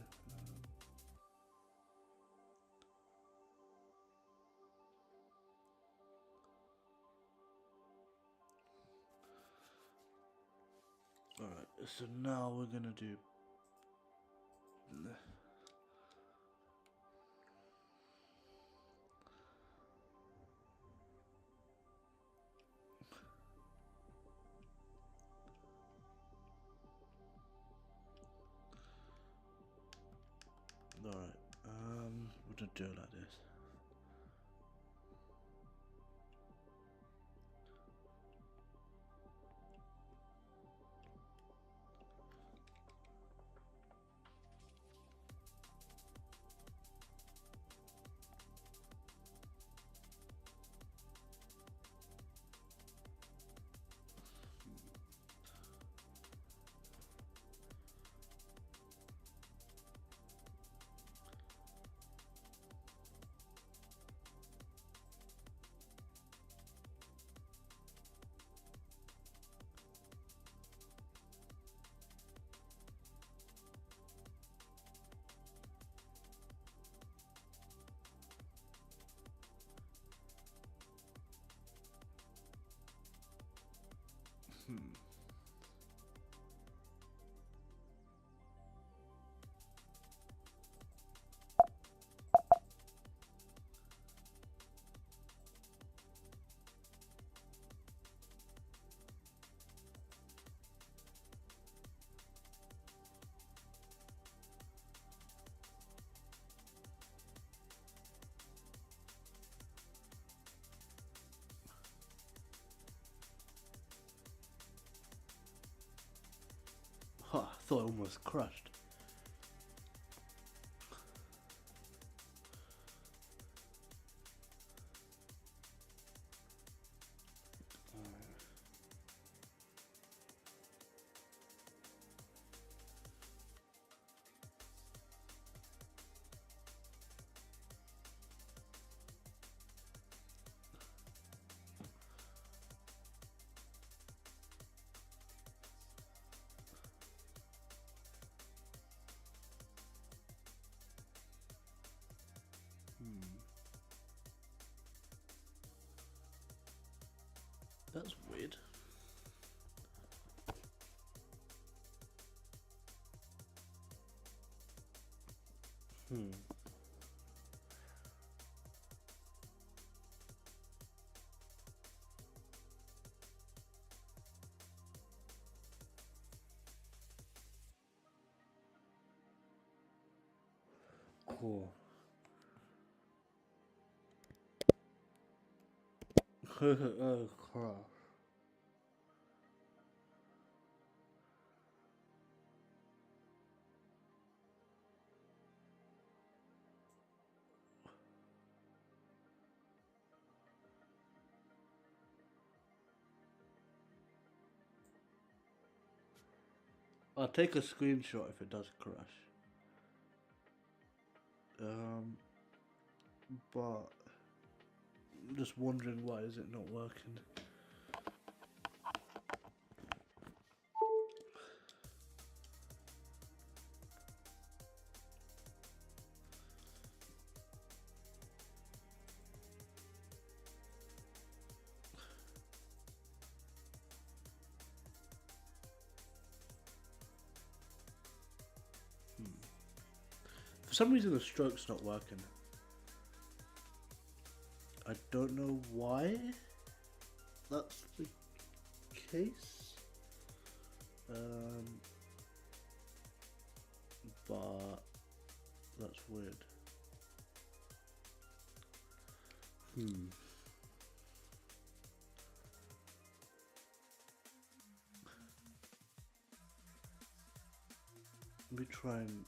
Alright, so now we're gonna do alright, we're gonna do it like this. thought it almost crashed. That's weird. Cool. Oh crap. I'll take a screenshot if it does crash. But I'm just wondering why is it not working. For some reason the stroke's not working. I don't know why that's the case. But that's weird. Let me try and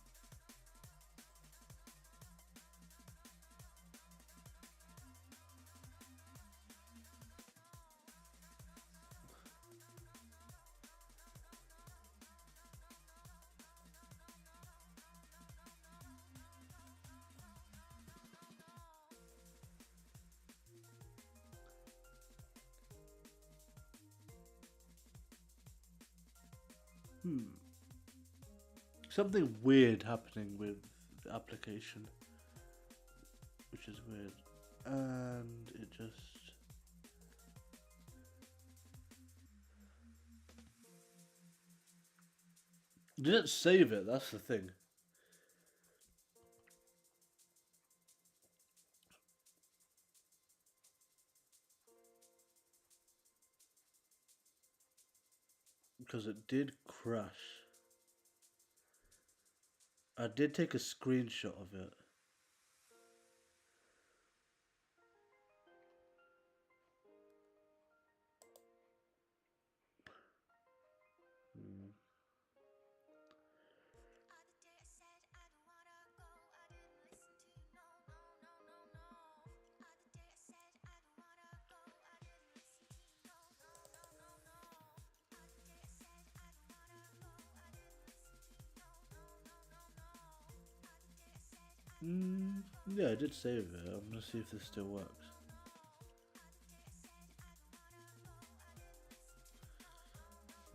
something weird happening with the application, which is weird, and it just didn't save it. That's the thing. Because it did crash. I did take a screenshot of it. Yeah, I did save it. I'm gonna see if this still works.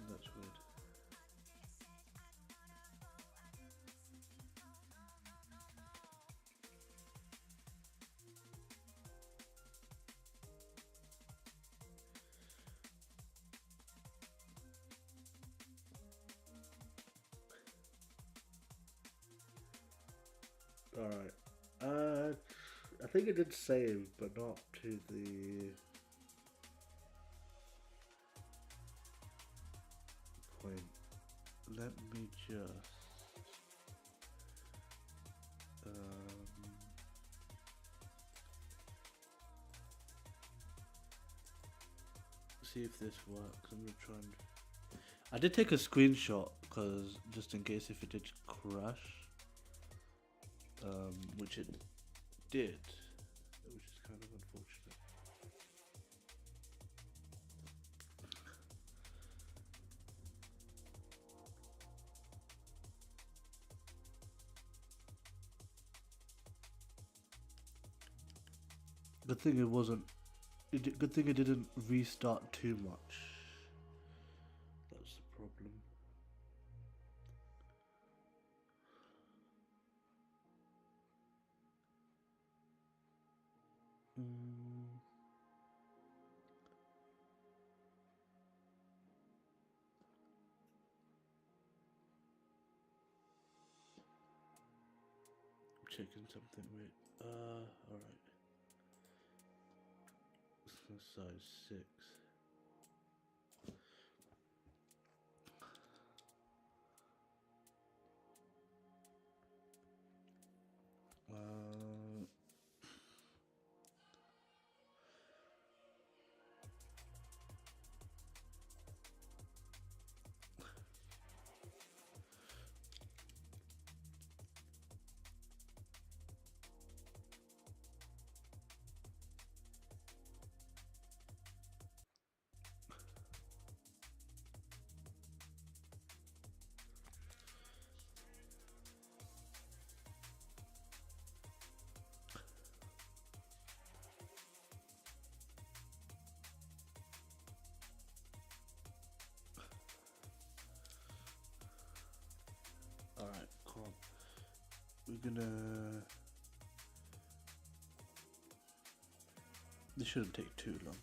That's weird. Alright. I think it did save, but not to the point. Let me just see if this works. I'm gonna try and. I did take a screenshot because because just in case if it did crash, which it did, which is kind of unfortunate. Good thing it wasn't. Good thing it didn't restart too much. That's the problem. I'm checking something. Wait. All right. Size 6. Alright, cool. We're gonna... This shouldn't take too long.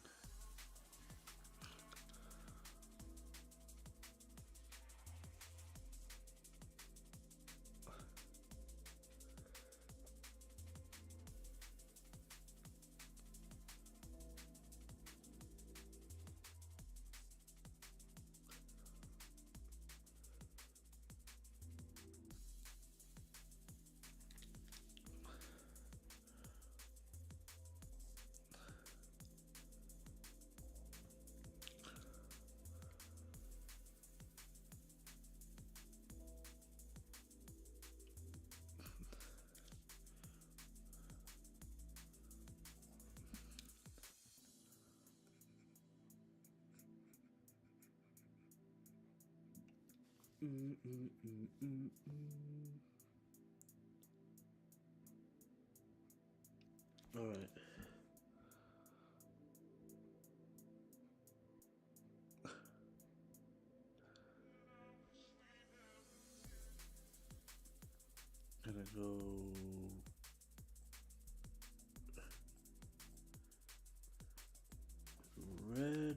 All right. Gonna go red.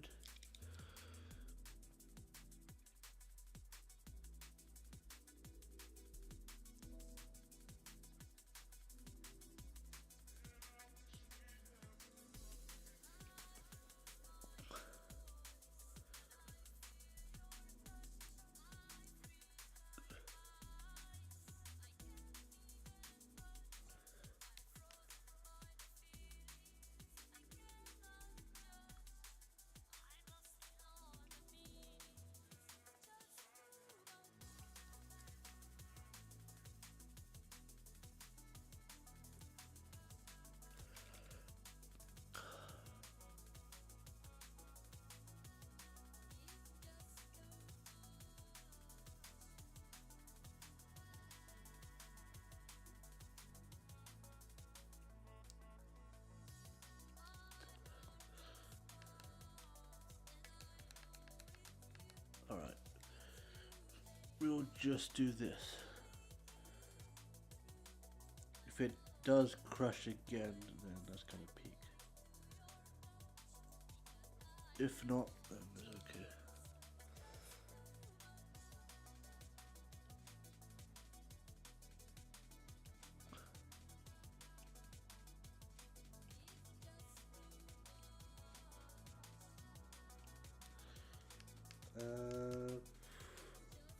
All right. We'll just do this. If it does crash again, then that's gonna peak. If not, then it's okay.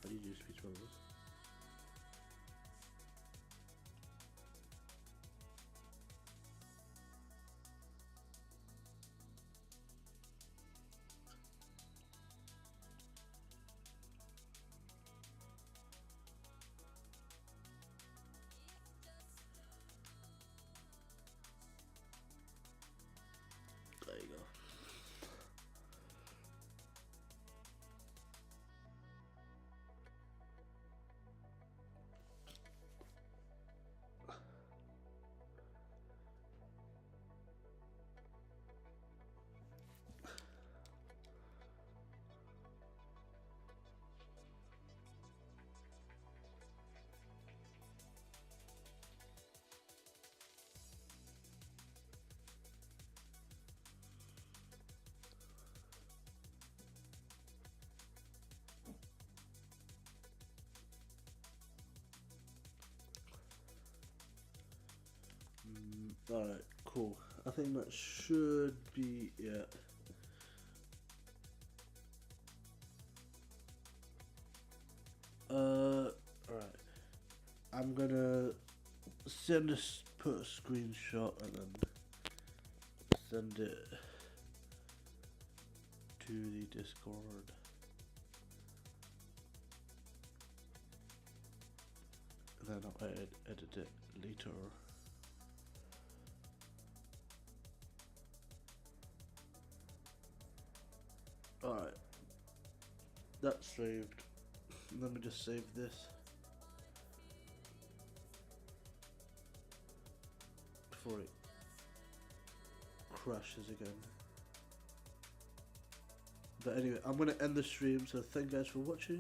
How do you do speech bubbles? Alright, cool. I think that should be it. Alright. I'm gonna send this, put a screenshot and then send it to the Discord. And then I'll edit it later. Alright. That's saved. Let me just save this before it crashes again. But anyway, I'm gonna end the stream, so thank you guys for watching.